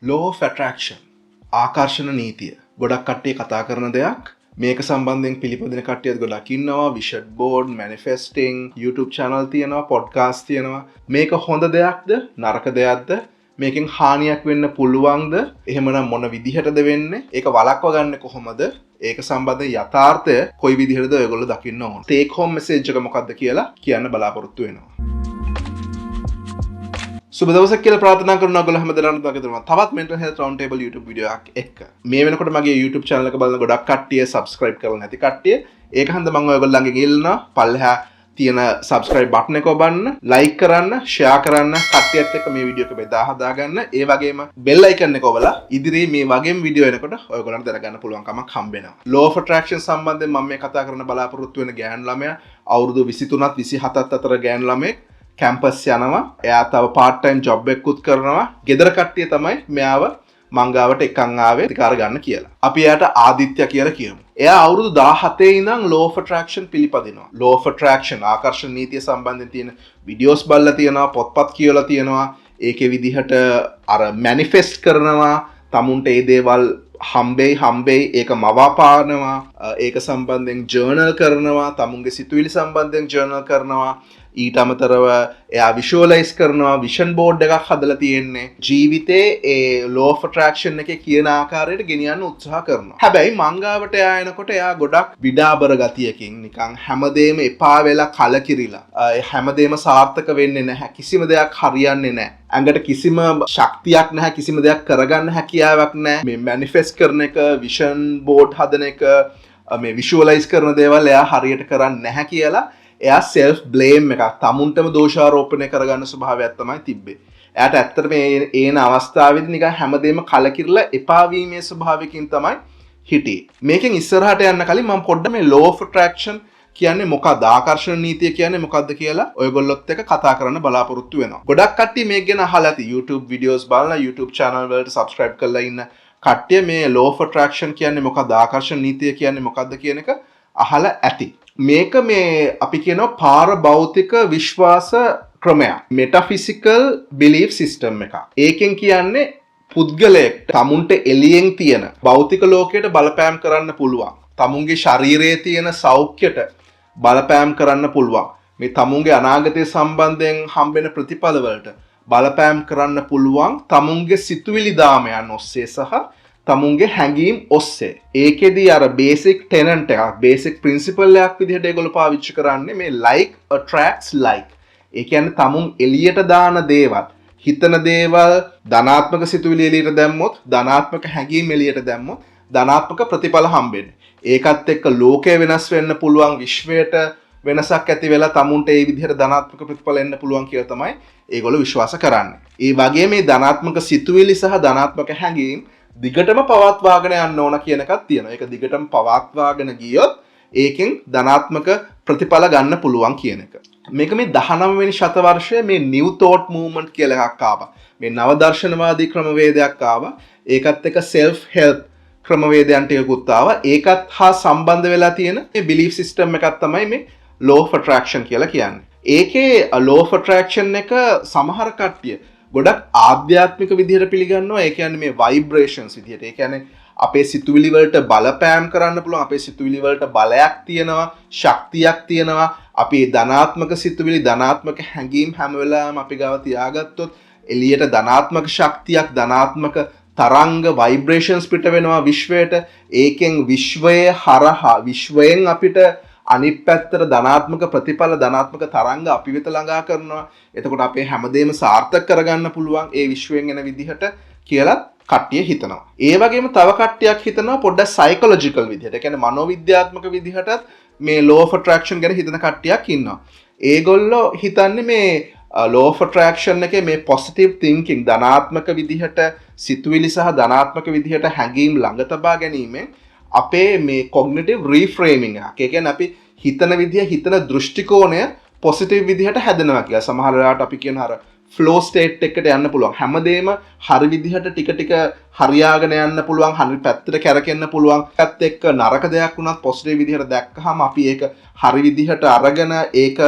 Law of attraction ආකර්ෂණ නීතිය ගොඩක් කට්ටිය කතා කරන දෙයක්. මේක සම්බන්ධයෙන් පිළිපදින කට්ටියත් ගොඩක් ඉන්නවා. විෂන් බෝඩ්, මැනිෆෙස්ටිං, YouTube channel තියෙනවා, podcast තියෙනවා. මේක හොඳ දෙයක්ද නරක දෙයක්ද? මේකෙන් හානියක් වෙන්න පුළුවන්ද? එහෙමනම් මොන විදිහටද වෙන්නේ? ඒක වළක්වා ගන්න කොහොමද? ඒක සම්බන්ධ යථාර්ථය කොයි විදිහටද ඔයගොල්ලෝ දකින්න ඕන. take home message එක මොකක්ද කියලා කියන්න බලාපොරොත්තු වෙනවා. සුබ දවසක් කියලා ප්‍රාර්ථනා කරනවා ඔයගොල්ලෝ හැමදෙනාටම තවත් mental health round table YouTube video එකක් එක්ක. මේ වෙනකොට මගේ YouTube channel එක බලන ගොඩක් කට්ටිය subscribe කරලා නැති කට්ටිය ඒක හන්ද මම ඔයගොල්ලන්ගෙන් ඉල්ලනවා පල්ලෙහා තියෙන subscribe button එක ඔබන්න, like කරන්න, share කරන්න, කට්ටියත් එක්ක මේ වීඩියෝ එක බෙදා හදා ගන්න. ඒ වගේම bell icon එක ඔබලා ඉදිරියේ මේ වගේම වීඩියෝ එනකොට ඔයගොල්ලන්ට දැනගන්න පුළුවන් කමක් හම්බෙනවා. Law of attraction සම්බන්ධයෙන් මම මේ කතා කරන්න බලාපොරොත්තු වෙන ගෑනු ළමයා අවුරුදු 23ත් 27ත් අතර ගෑනු ළමයෙක් කැම්පස් යනවා. එයා තව part time job එකකුත් කරනවා. ගෙදර කට්ටිය තමයි මෙයාව මංගාවට එකන් ආවේ අධිකාර ගන්න කියලා. අපි එයාට ආදිත්‍ය කියලා කියමු. එයා අවුරුදු 17 ඉඳන් law of attraction පිළිපදිනවා. law of attraction ආකර්ෂණ නීතිය සම්බන්ධයෙන් තියෙන videos බලලා තියෙනවා, පොත්පත් කියවලා තියෙනවා. ඒකේ විදිහට අර manifest කරනවා. tamunට ඒ දේවල් හම්බෙයි ඒක මවාපානවා. ඒක සම්බන්ධයෙන් journal කරනවා. tamunගේ සිතුවිලි සම්බන්ධයෙන් journal කරනවා. ඊට අමතරව එයා විෂුවලයිස් කරනවා. විෂන් බෝඩ් එකක් හදලා තියෙන්නේ. ජීවිතේ ඒ law of attraction එකේ කියන ආකාරයට ගෙනියන්න උත්සාහ කරනවා. හැබැයි මංගාවට එයා එනකොට එයා ගොඩක් විඩාබර ගතියකින් නිකන් හැමදේම එපා වෙලා කලකිරිලා. හැමදේම සාර්ථක වෙන්නේ නැහැ. කිසිම දෙයක් හරියන්නේ නැහැ. ඇඟට කිසිම ශක්තියක් නැහැ. කිසිම දෙයක් කරගන්න හැකියාවක් නැහැ. මේ මැනිෆෙස්ට් කරන එක, විෂන් බෝඩ් හදන එක, මේ විෂුවලයිස් කරන දේවල් එයා හරියට කරන්නේ නැහැ කියලා එයා self blame එකක් තමුන්ටම දෝෂාරෝපණය කරගන්න ස්වභාවයක් තමයි තිබ්බේ. එයාට ඇත්තටම ඒන අවස්ථාවේදී නිකන් හැමදේම කලකිරලා එපා වීමේ ස්වභාවයකින් තමයි හිටියේ. මේකෙන් ඉස්සරහට යන්න කලින් මම පොඩ්ඩක් මේ law of attraction කියන්නේ මොකක්ද? ආකර්ෂණ නීතිය කියන්නේ මොකක්ද කියලා ඔයගොල්ලොත් එක්ක කතා කරන්න බලාපොරොත්තු වෙනවා. ගොඩක් කට්ටිය මේක ගැන අහලා ඇති. YouTube videos බලලා YouTube channel වලට subscribe කරලා ඉන්න කට්ටිය මේ law of attraction කියන්නේ මොකක්ද? ආකර්ෂණ නීතිය කියන්නේ මොකක්ද කියන එක අහලා ඇති. මේක මේ අපි කියනවා පාරභෞතික විශ්වාස ක්‍රමයක්. metaphysical belief system එකක්. ඒකෙන් කියන්නේ පුද්ගලයෙක්ට තමුන්ට එළියෙන් තියෙන භෞතික ලෝකයට බලපෑම් කරන්න පුළුවන්. තමුන්ගේ ශරීරයේ තියෙන සෞඛ්‍යයට බලපෑම් කරන්න පුළුවන්. මේ තමුන්ගේ අනාගතය සම්බන්ධයෙන් හම්බෙන ප්‍රතිඵල වලට බලපෑම් කරන්න පුළුවන් තමුන්ගේ සිතුවිලි දාමයන් ඔස්සේ සහ තමුන්ගේ හැඟීම් ඔස්සේ. ඒකෙදී අර බේසික් ටෙනන්ට් එකක්, බේසික් ප්‍රින්සිපල් එකක් විදිහට ඒගොල්ලෝ පාවිච්චි කරන්නේ මේ like attracts like. ඒ කියන්නේ තමුන් එළියට දාන දේවල්, හිතන දේවල්, ධනාත්මක සිතුවිලි එළියට දැම්මොත්, ධනාත්මක හැඟීම් එළියට දැම්මොත්, ධනාත්මක ප්‍රතිඵල හම්බෙන්නේ. ඒකත් එක්ක ලෝකය වෙනස් වෙන්න පුළුවන්, විශ්වයට වෙනසක් ඇති වෙලා තමුන්ට ඒ විදිහට ධනාත්මක ප්‍රතිඵල එන්න පුළුවන් කියලා තමයි ඒගොල්ලෝ විශ්වාස කරන්නේ. ඒ වගේ මේ ධනාත්මක සිතුවිලි සහ ධනාත්මක හැඟීම් දිගටම පවත්වාගෙන යන්න ඕන කියන එකක් තියෙනවා. ඒක දිගටම පවත්වාගෙන ගියොත් ඒකෙන් ධනාත්මක ප්‍රතිඵල ගන්න පුළුවන් කියන එක. මේක මේ 19 වෙනි ශතවර්ෂයේ මේ new thought movement කියලා එකක් ආවා. මේ නව දර්ශනවාදී ක්‍රමවේදයක් ආවා. ඒකත් එක්ක self help ක්‍රමවේදයන් ටිකකුත් ආවා. ඒකත් හා සම්බන්ධ වෙලා තියෙන මේ belief system එකක් තමයි මේ law of attraction කියලා කියන්නේ. ඒකේ law of attraction එක සමහර කට්ටිය ගොඩක් ආධ්‍යාත්මික විදිහට පිළිගන්නවා. ඒ කියන්නේ මේ vibrations විදිහට. ඒ කියන්නේ අපේ සිතුවිලි වලට බලපෑම් කරන්න පුළුවන්. අපේ සිතුවිලි වලට බලයක් තියෙනවා, ශක්තියක් තියෙනවා. අපි ධනාත්මක සිතුවිලි, ධනාත්මක හැඟීම් හැම වෙලාවෙම අපි ගාව තියාගත්තොත් එළියට ධනාත්මක ශක්තියක්, ධනාත්මක තරංග vibrations පිට වෙනවා විශ්වයට. ඒකෙන් විශ්වයේ හරහා විශ්වයෙන් අපිට අනිත් පැත්තට ධනාත්මක ප්‍රතිඵල, ධනාත්මක තරංග අපි වෙත ළඟා කරනවා. එතකොට අපේ හැමදේම සාර්ථක කරගන්න පුළුවන් ඒ විශ්වයෙන් එන විදිහට කියලා කට්ටිය හිතනවා. ඒ වගේම තව කට්ටියක් හිතනවා පොඩ්ඩක් psychological විදිහට. ඒ කියන්නේ මනෝවිද්‍යාත්මක විදිහටත් මේ law of attraction ගැන හිතන කට්ටියක් ඉන්නවා. ඒගොල්ලෝ හිතන්නේ මේ law of attraction එකේ මේ positive thinking ධනාත්මක විදිහට සිතුවිලි සහ ධනාත්මක විදිහට හැඟීම් ළඟ තබා ගැනීමෙන් අපේ මේ cognitive reframing එක. ඒ කියන්නේ අපි හිතන විදිහ, හිතන දෘෂ්ටි කෝණය positive විදිහට හැදෙනවා කියලා. සමහර වෙලාවට අපි කියන අර flow state එකකට යන්න පුළුවන්. හැමදේම හරි විදිහට ටික ටික හරියාගෙන යන්න පුළුවන්, හරි පැත්තට කැරකෙන්න පුළුවන්. ඒත් එක්ක නරක දෙයක් වුණත් positive විදිහට දැක්කහම අපි ඒක හරි විදිහට අරගෙන ඒක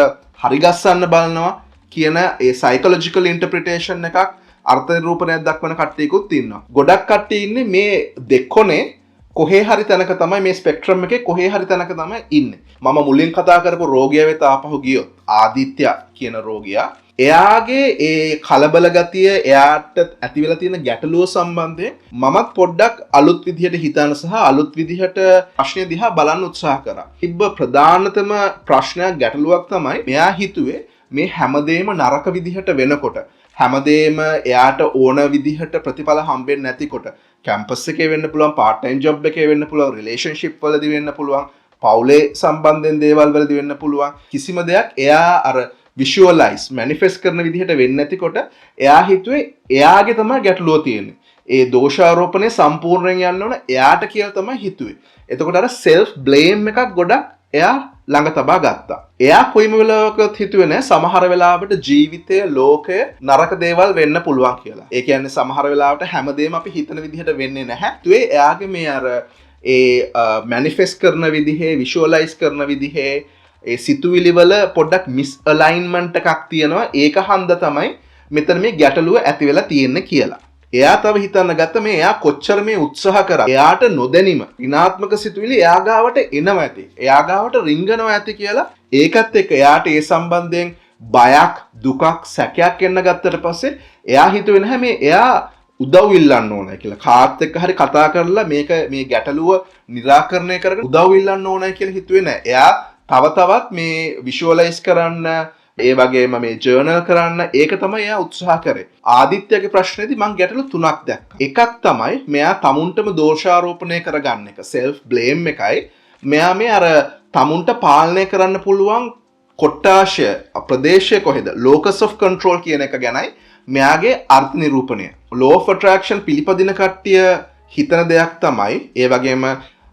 හරි ගස්සන්න බලනවා කියන ඒ psychological interpretation එකක් අර්ථ නිරූපණයක් දක්වන කට්ටියකුත් ඉන්නවා. ගොඩක් කට්ටිය ඉන්නේ මේ දෙකොනේ කොහේ හරි තැනක තමයි මේ ස්පෙක්ට්‍රම් එකේ කොහේ හරි තැනක තමයි ඉන්නේ. මම මුලින් කතා කරපු රෝගියා වෙත ආපහු ගියොත් ආදිත්‍ය කියන රෝගියා එයාගේ ඒ කලබල ගතිය එයාට ඇති වෙලා තියෙන ගැටලුව සම්බන්ධයෙන් මමත් පොඩ්ඩක් අලුත් විදිහට හිතන සහ අලුත් විදිහට ප්‍රශ්නේ දිහා බලන්න උත්සාහ කරා. තිබ්බ ප්‍රධානතම ප්‍රශ්නයක් ගැටලුවක් තමයි මෙයා හිතුවේ මේ හැමදේම නරක විදිහට වෙනකොට හැමදේම එයාට ඕන විදිහට ප්‍රතිඵල හම්බෙන්නේ නැතිකොට කැම්පස් එකේ වෙන්න පුළුවන් පාර්ට් ටයිම් ජොබ් එකේ වෙන්න පුළුවන් රිලේෂන්ෂිප් වලදී වෙන්න පුළුවන් පවුලේ සම්බන්ධයෙන් දේවල් වලදී වෙන්න පුළුවන් කිසිම දෙයක් එයා අර විෂුවලයිස් මැනිෆෙස්ට් කරන විදිහට වෙන්නේ නැතිකොට එයා හිතුවේ එයාගේ තමයි ගැටලුව තියෙන්නේ. ඒ දෝෂාරෝපණය සම්පූර්ණයෙන් යන්න ඕන එයාට කියලා තමයි හිතුවේ. එතකොට අර සෙල්ෆ් බ්ලේම් එකක් ගොඩක් එයා ළඟ තබා ගත්තා. එයා කොයිම වෙලාවකත් හිතුවේ නෑ සමහර වෙලාවට ජීවිතය ලෝකය නරක දේවල් වෙන්න පුළුවන් කියලා. ඒ කියන්නේ සමහර වෙලාවට හැමදේම අපි හිතන විදිහට වෙන්නේ නැහැ. ඒ එයාගේ මේ අර මැනිෆෙස්ට් කරන විදිහේ විෂුවලයිස් කරන විදිහේ ඒ සිතුවිලි වල පොඩ්ඩක් මිස් අලයින්මන්ට් එකක් තියෙනවා. ඒක හන්ද තමයි මෙතන මේ ගැටලුව ඇති වෙලා තියෙන්නේ කියලා. එයා තව හිතන්න ගත්ත මේ එයා කොච්චර මේ උත්සාහ කරා. එයාට නොදැනීම ඍණාත්මක සිතුවිලි එයා ගාවට එනවා ඇති. එයා ගාවට රිංගනවා ඇති කියලා ඒකත් එක්ක එයාට ඒ සම්බන්ධයෙන් බයක්, දුකක්, සැකයක් එන්න ගත්තට පස්සේ එයා හිතුවේ නැහැ මේ එයා උදව් ඉල්ලන්න ඕනයි කියලා. කාත් එක්ක හරි කතා කරලා මේක මේ ගැටලුව निराකරණය කරගෙන උදව් ඉල්ලන්න ඕනයි කියලා හිතුවේ නැහැ. එයා තව තවත් මේ විෂුවලයිස් කරන්න ඒ වගේම මේ ජර්නල් කරන්න ඒක තමයි එයා උත්සාහ කරේ. ආදිත්‍යගේ ප්‍රශ්නේදී මම ගැටලු තුනක් දැක්කා. එකක් තමයි මෙයා තමුන්ටම දෝෂාරෝපණය කරගන්න එක. සෙල්ෆ් බ්ලේම් එකයි. මෙයා මේ අර තමුන්ට පාලනය කරන්න පුළුවන් කොට්ටාශය ප්‍රදේශය කොහෙද? locus of control කියන එක ගැනයි මෙයාගේ අර්ථ නිරූපණය. law of attraction පිළිපදින කට්ටිය හිතන දෙයක් තමයි ඒ වගේම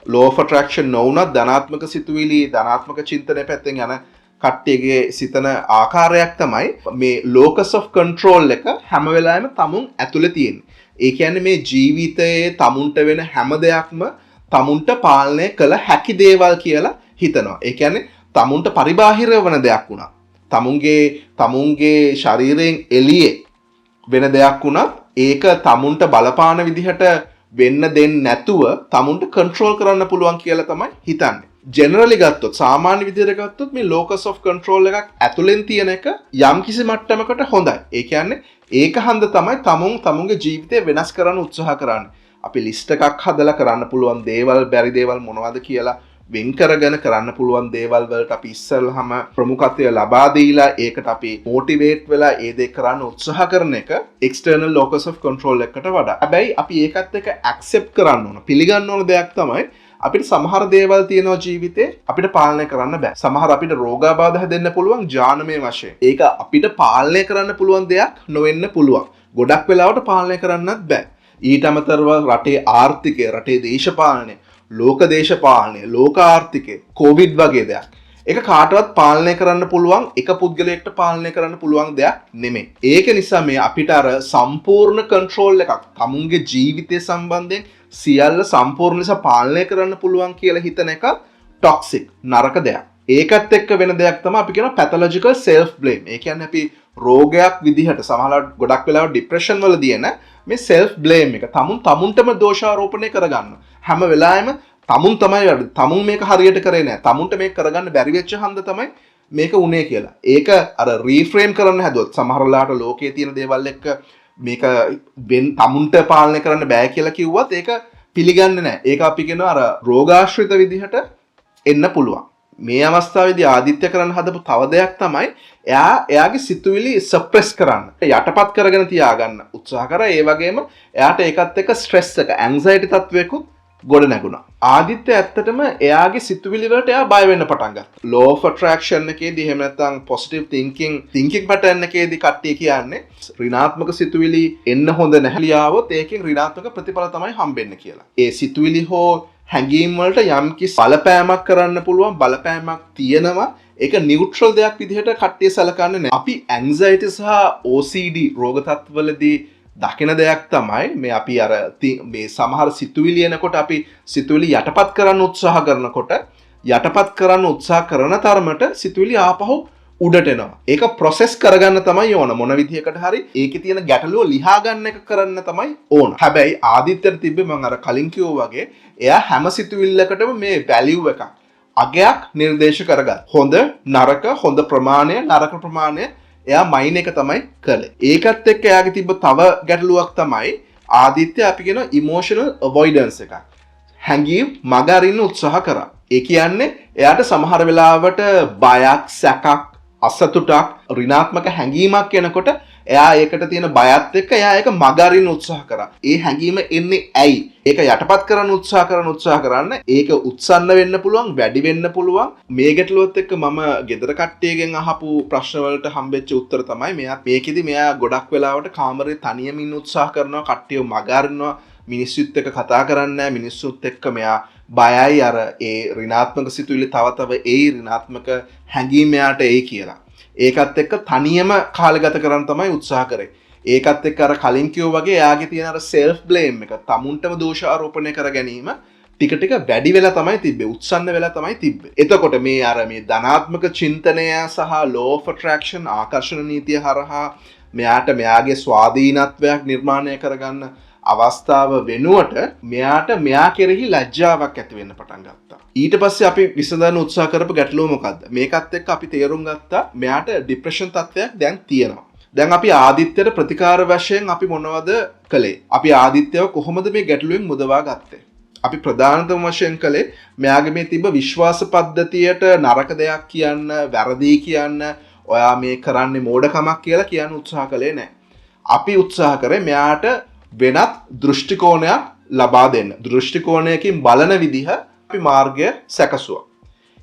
law of attraction නොවුනත් ධනාත්මක සිතුවිලි ධනාත්මක චින්තනය පැත්තෙන් යන කට්ටියගේ සිතන ආකාරයක් තමයි මේ locus of control එක හැම වෙලාවෙම තමුන් ඇතුලේ තියෙන්නේ. ඒ කියන්නේ මේ ජීවිතයේ තමුන්ට වෙන හැම දෙයක්ම තමුන්ට පාලනය කළ හැකි දේවල් කියලා හිතනවා. ඒ කියන්නේ තමුන්ට පරිබාහිර වන දෙයක් වුණා. තමුන්ගේ ශරීරයෙන් එළියේ වෙන දෙයක් වුණත් ඒක තමුන්ට බලපාන විදිහට වෙන්න දෙන්නේ නැතුව තමුන්ට කන්ට්‍රෝල් කරන්න පුළුවන් කියලා තමයි හිතන්නේ. ජෙනරලි ගත්තොත් සාමාන්‍ය විදිහට ගත්තොත් මේ locus of control එකක් ඇතුලෙන් තියෙන එක යම්කිසි මට්ටමකට හොඳයි. ඒ කියන්නේ ඒක හන්ද තමයි තමුන්ගේ ජීවිතය වෙනස් කරන්න උත්සාහ කරන්නේ. අපි ලිස්ට් එකක් හදලා කරන්න පුළුවන් දේවල් බැරි දේවල් මොනවද කියලා වෙන් කරගෙන කරන්න පුළුවන් දේවල් වලට අපි ඉස්සෙල්ලාම ප්‍රමුඛත්වය ලබා දීලා ඒකට අපි මොටිවේට් වෙලා ඒ දේ කරන්න උත්සාහ කරන එක එක්ස්ටර්නල් locus of control එකකට වඩා. හැබැයි අපි ඒකත් එක්ක ඇක්සෙප්ට් කරන්න ඕන. පිළිගන්න ඕන දෙයක් තමයි අපිට සමහර දේවල් තියෙනවා ජීවිතේ අපිට පාලනය කරන්න බෑ. සමහර අපිට රෝගාබාධ හැදෙන්න පුළුවන් ජානමය වශයෙන්. ඒක අපිට පාලනය කරන්න පුළුවන් දෙයක් නොවෙන්න පුළුවන්. ගොඩක් වෙලාවට පාලනය කරන්නත් බෑ. ඊට අමතරව රටේ ආර්ථිකය, රටේ දේශපාලනය, ලෝක දේශපාලනය, ලෝක ආර්ථිකය, කොවිඩ් වගේ දෙයක්. ඒක කාටවත් පාලනය කරන්න පුළුවන්, එක පුද්ගලයෙක්ට පාලනය කරන්න පුළුවන් දෙයක් නෙමෙයි. ඒක නිසා මේ අපිට අර සම්පූර්ණ කන්ට්‍රෝල් එකක් තමුන්ගේ ජීවිතය සම්බන්ධයෙන් සියල්ල සම්පූර්ණ ලෙස පාලනය කරන්න පුළුවන් කියලා හිතන එක ටොක්සික්, නරක දෙයක්. ඒකත් එක්ක වෙන දෙයක් තමයි අපි කියන පැතොලොජිකල් self blame. ඒ කියන්නේ අපි රෝගයක් විදිහට සමහරවිට ගොඩක් වෙලාවට ડિප්‍රෙෂන් වලදී එන මේ self blame එක තමුන්ටම දෝෂාරෝපණය කරගන්න. හැම වෙලාවෙම තමුන් මේක හරියට කරේ නැහැ. තමුන්ට මේක කරගන්න බැරි වෙච්ච හන්ද තමයි මේක උනේ කියලා. ඒක අර රීෆ්‍රේම් කරන්න හැදුවොත් සමහර වෙලාවට ලෝකයේ තියෙන දේවල් එක්ක මේක තමුන්ට පාලනය කරන්න බෑ කියලා කිව්වත් ඒක පිළිගන්නේ නැහැ. ඒක අපි කියනවා අර රෝගාශ්‍රිත විදිහට එන්න පුළුවන්. මේ අවස්ථාවේදී ආදිත්‍ය කරන්න හදපු තව දෙයක් තමයි එයාගේ සිතුවිලි සප්‍රෙස් කරන්න. යටපත් කරගෙන තියාගන්න උත්සාහ කරා. ඒ වගේම එයාට ඒකත් එක්ක ස්ට්‍රෙස් එක, ඇන්සයිටි තත්වයකුත් ගොඩ නැගුණා. ආදිත්‍ය ඇත්තටම එයාගේ සිතුවිලි වලට එයා බය වෙන්න පටන් ගත්තා. law of attraction එකේදී එහෙම නැත්නම් positive thinking pattern එකේදී කට්ටිය කියන්නේ ඍණාත්මක සිතුවිලි එන්න හොඳ නැහැ ලියාවොත් ඒකෙන් ඍණාත්මක ප්‍රතිඵල තමයි හම්බෙන්නේ කියලා. ඒ සිතුවිලි හෝ හැඟීම් වලට යම්කිසි බලපෑමක් කරන්න පුළුවන් බලපෑමක් තියෙනවා. ඒක නියුට්‍රල් දෙයක් විදිහට කට්ටිය සලකන්නේ නැහැ. අපි anxiety සහ OCD රෝග තත්ත්වවලදී දකින දෙයක් තමයි මේ අපි අර මේ සමහර සිතුවිලි එනකොට අපි සිතුවිලි යටපත් කරන්න උත්සාහ කරනකොට යටපත් කරන්න උත්සාහ කරන තරමට සිතුවිලි ආපහු උඩට එනවා. ඒක ප්‍රොසෙස් කරගන්න තමයි ඕන. මොන විදිහකට හරි ඒකේ තියෙන ගැටලුව ලියා ගන්න එක කරන්න තමයි ඕන. හැබැයි ආදිත්‍යට තිබ්බේ මම අර කලින් කිව්වා වගේ එයා හැම සිතුවිල්ලකටම මේ වැලියු එකක් අගයක් නිර්දේශ කරගත්. හොඳ නරක හොඳ ප්‍රමාණය නරක ප්‍රමාණය එයා මයින් එක තමයි කළේ. ඒකත් එක්ක එයාගේ තිබ්බ තව ගැටලුවක් තමයි ආදිත්‍ය අපි කියන ඉමෝෂනල් අවොයිඩන්ස් එකක්. හැඟීම් මග අරින්න උත්සාහ කරා. ඒ කියන්නේ එයාට සමහර වෙලාවට බයක්, සැකක්, අසතුටක්, ඍණාත්මක හැඟීමක් එනකොට එයා ඒකට තියෙන බයත් එක්ක එයා ඒක මග අරින්න උත්සාහ කරා. ඒ හැඟීම එන්නේ ඇයි? ඒක යටපත් කරන්න උත්සාහ කරන්න ඒක උත්සන්න වෙන්න පුළුවන්, වැඩි වෙන්න පුළුවන්. මේ ගැටලුවත් එක්ක මම ගෙදර කට්ටියගෙන් අහපු ප්‍රශ්න වලට හම්බෙච්ච උත්තර තමයි මෙයා ගොඩක් වෙලාවට කාමරේ තනියම ඉන්න උත්සාහ කරනවා, කට්ටියව මග අරිනවා. මිනිස්සුත් එක්ක කතා කරන්නේ මිනිස්සුත් එක්ක මෙයා බයයි අර ඒ ඍණාත්මක සිතුවිලි තව ඒ ඍණාත්මක හැඟීම් යාට එයි කියලා. ඒකත් එක්ක තනියම කාලය ගත කරන්න තමයි උත්සාහ කරේ. ඒකත් එක්ක අර කලින් කිව්වා වගේ එයාගේ තියෙන අර self blame එක, තමුන්ටම දෝෂාරෝපණය කර ගැනීම ටික ටික වැඩි වෙලා තමයි තිබ්බේ. උත්සන්න වෙලා තමයි තිබ්බේ. එතකොට මේ ධනාත්මක චින්තනය සහ law of attraction ආකර්ෂණ නීතිය හරහා මෙයාට මෙයාගේ ස්වාධීනත්වයක් නිර්මාණය කරගන්න අවස්ථාව වෙනුවට මෙයාට මෙයා කෙරෙහි ලැජ්ජාවක් ඇති වෙන්න පටන් ගත්තා. ඊට පස්සේ අපි විසඳන්න උත්සාහ කරපු ගැටලුව මොකද්ද? මේකත් එක්ක අපි තේරුම් ගත්තා මෙයාට ડિප්‍රෙෂන් තත්ත්වයක් දැන් තියෙනවා. දැන් අපි ආදිත්‍යයට ප්‍රතිකාර වශයෙන් අපි මොනවද කළේ? අපි ආදිත්‍යව කොහොමද මේ ගැටලුවෙන් මුදවා ගත්තේ? අපි ප්‍රධානතම වශයෙන් කළේ මෙයාගේ මේ තිබ්බ විශ්වාස පද්ධතියට නරක දෙයක් කියන්න, වැරදි කියන්න, ඔයා මේ කරන්නේ මෝඩකමක් කියලා කියන්න උත්සාහ කළේ නැහැ. අපි උත්සාහ කරේ මෙයාට වෙනත් දෘෂ්ටි කෝණයක් ලබා දෙන්න. දෘෂ්ටි කෝණයකින් බලන විදිහ අපි මාර්ගය සැකසුවා.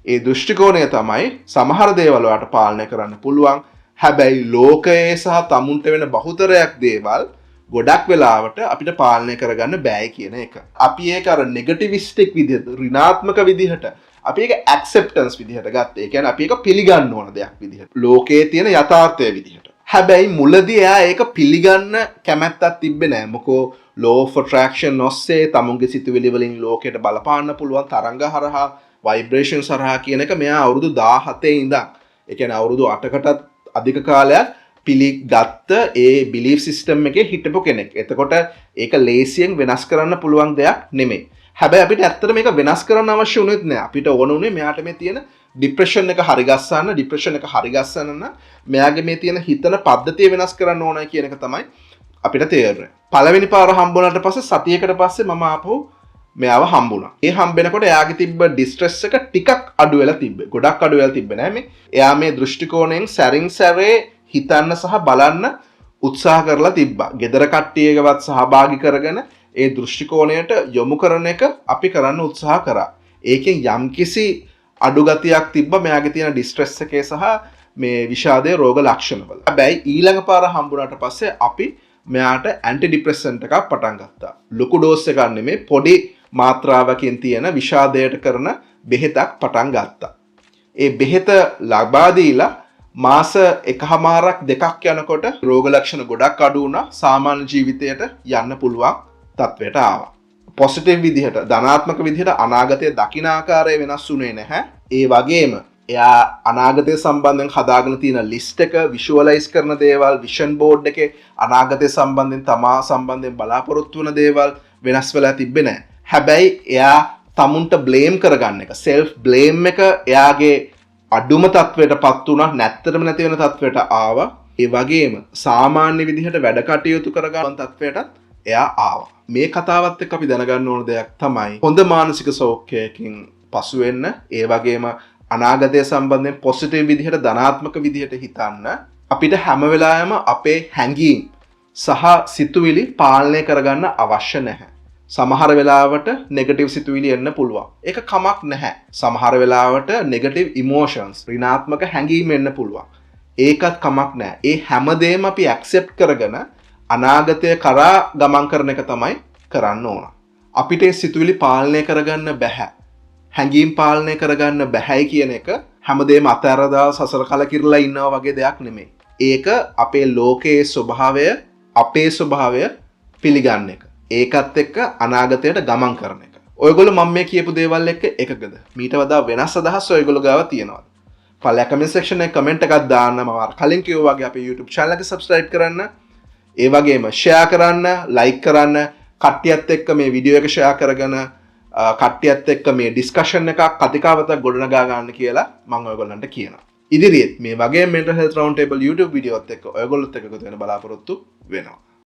ඒ දෘෂ්ටි කෝණය තමයි සමහර දේවල් වලට පාලනය කරන්න පුළුවන්. හැබැයි ලෝකයේ සහ තමුන්ට වෙන බහුතරයක් දේවල් ගොඩක් වෙලාවට අපිට පාලනය කරගන්න බෑ කියන එක. අපි ඒක අර නෙගටිවිස්ටික් විදිහට, ඍණාත්මක විදිහට අපි ඒක ඇක්සෙප්ටන්ස් විදිහට ගත්තා. ඒ කියන්නේ අපි ඒක පිළිගන්න ඕන දෙයක් විදිහට. ලෝකයේ තියෙන යථාර්ථය විදිහට. හැබැයි මුලදී එයා ඒක පිළිගන්න කැමැත්තක් තිබ්බේ නෑ. මොකෝ law of attraction ඔස්සේ තමුන්ගේ සිතුවිලි වලින් ලෝකයට බලපාන්න පුළුවන් තරංග හරහා, vibrations හරහා කියන එක මෙයා අවුරුදු 17 ඉඳන්, ඒ කියන්නේ අවුරුදු 8කටත් අධික කාලයක් පිළිගත්ත ඒ belief system එකේ හිටපු කෙනෙක්. එතකොට ඒක ලේසියෙන් වෙනස් කරන්න පුළුවන් දෙයක් නෙමෙයි. හැබැයි අපිට ඇත්තට මේක වෙනස් කරන්න අවශ්‍ය වුණෙත් නෑ. අපිට ඕන උනේ මෙයාට මේ තියෙන ડિප්‍රෙෂන් එක හරිගස්සන්න. ડિප්‍රෙෂන් එක හරිගස්සන්න නම් මෙයාගේ මේ තියෙන හිතන පද්ධතිය වෙනස් කරන්න ඕනයි කියන එක තමයි අපිට තේරෙන්නේ. පළවෙනි පාර හම්බුණාට පස්සේ සතියකට පස්සේ මම ආපහු මෙයාව හම්බුණා. ඒ හම්බෙනකොට එයාගේ තිබ්බ ඩිස්ට්‍රෙස් එක ටිකක් අඩු වෙලා තිබ්බේ. ගොඩක් අඩු වෙලා තිබ්බේ නෑ මේ. එයා මේ දෘෂ්ටි කෝණයෙන් සැරින් සැරේ හිතන්න සහ බලන්න උත්සාහ කරලා තිබ්බා. ගෙදර කට්ටියකවත් සහභාගී කරගෙන ඒ දෘෂ්ටි කෝණයට යොමු කරන එක අපි කරන්න උත්සාහ කරා. ඒකෙන් යම්කිසි අඩු ගතියක් තිබ්බා මෙයාගේ තියෙන ඩිස්ට්‍රෙස් එකේ සහ මේ විෂාදයේ රෝග ලක්ෂණවල. හැබැයි ඊළඟ පාර හම්බුනාට පස්සේ අපි මෙයාට ඇන්ටි ડિප්‍රෙසන්ට් එකක් පටන් ගත්තා. ලොකු ඩෝස් එකක් නෙමෙයි, පොඩි මාත්‍රාවකින් තියෙන විෂාදයට කරන බෙහෙතක් පටන් ගත්තා. ඒ බෙහෙත ලබා දීලා මාස 1.5ක් 2ක් යනකොට රෝග ලක්ෂණ ගොඩක් අඩු වුණා. සාමාන්‍ය ජීවිතයට යන්න පුළුවන් තත්වයට ආවා. පොසිටිව් විදිහට, ධනාත්මක විදිහට අනාගතය දකින ආකාරය වෙනස් වුණේ නැහැ. ඒ වගේම එයා අනාගතය සම්බන්ධයෙන් හදාගෙන තියෙන ලිස්ට් එක, විෂුවලයිස් කරන දේවල්, විෂන් බෝඩ් එකේ අනාගතය සම්බන්ධයෙන් තමා සම්බන්ධයෙන් බලාපොරොත්තු වෙන දේවල් වෙනස් වෙලා තිබ්බේ නැහැ. හැබැයි එයා තමුන්ට බ්ලේම් කරගන්න එක, self blame එක එයාගේ අඩුම තත්වයටපත් වුණා. නැත්තරම නැති වෙන තත්වයට ආවා. ඒ වගේම සාමාන්‍ය විදිහට වැඩ කටයුතු කරගන්න තත්වයටත් එයා ආවා. මේ කතාවත් එක්ක අපි දැනගන්න ඕන දෙයක් තමයි හොඳ මානසික සෞඛ්‍යයකින් පසු වෙන්න, ඒ වගේම අනාගතය සම්බන්ධයෙන් පොසිටිව් විදිහට, ධනාත්මක විදිහට හිතන්න අපිට හැම වෙලාවෙම අපේ හැඟීම් සහ සිතුවිලි පාලනය කරගන්න අවශ්‍ය නැහැ. සමහර වෙලාවට නෙගටිව් සිතුවිලි එන්න පුළුවන්. ඒක කමක් නැහැ. සමහර වෙලාවට නෙගටිව් ඉමෝෂන්ස්, ඍණාත්මක හැඟීම් එන්න පුළුවන්. ඒකත් කමක් නැහැ. ඒ හැමදේම අපි ඇක්සෙප්ට් කරගෙන අනාගතය කරා ගමන් කරන එක තමයි කරන්න ඕන. අපිට සිතුවිලි පාලනය කරගන්න බැහැ. හැඟීම් පාලනය කරගන්න බැහැයි කියන එක හැමදේම අතහැරලා සසර කලකිරලා ඉන්නවා වගේ දෙයක් නෙමෙයි. ඒක අපේ ලෝකයේ ස්වභාවය, අපේ ස්වභාවය පිළිගන්න එක. ඒකත් එක්ක අනාගතයට ගමන් කරන එක. ඔයගොල්ලෝ මම මේ කියපු දේවල් එක්ක එකගද? මීට වඩා වෙනස් අදහස් ඔයගොල්ලෝ ගාව තියෙනවද? පල්ලෙහා කමෙන්ට් සෙක්ෂන් එකේ කමෙන්ට් එකක් දාන්න. මම අර කලින් කිව්වා වගේ අපේ YouTube channel එක subscribe කරන්න. ඒ වගේම share කරන්න, like කරන්න, කට්ටියත් එක්ක මේ වීඩියෝ එක share කරගෙන කට්ටියත් එක්ක මේ ඩිස්කෂන් එකක් කතිකාවතක් ගොඩනගා ගන්න කියලා මම ඔයගොල්ලන්ට කියනවා. ඉදිරියේත් මේ වගේ mental health round table YouTube වීඩියෝත් එක්ක ඔයගොල්ලොත් එක්ක එකතු වෙන බලාපොරොත්තු වෙනවා.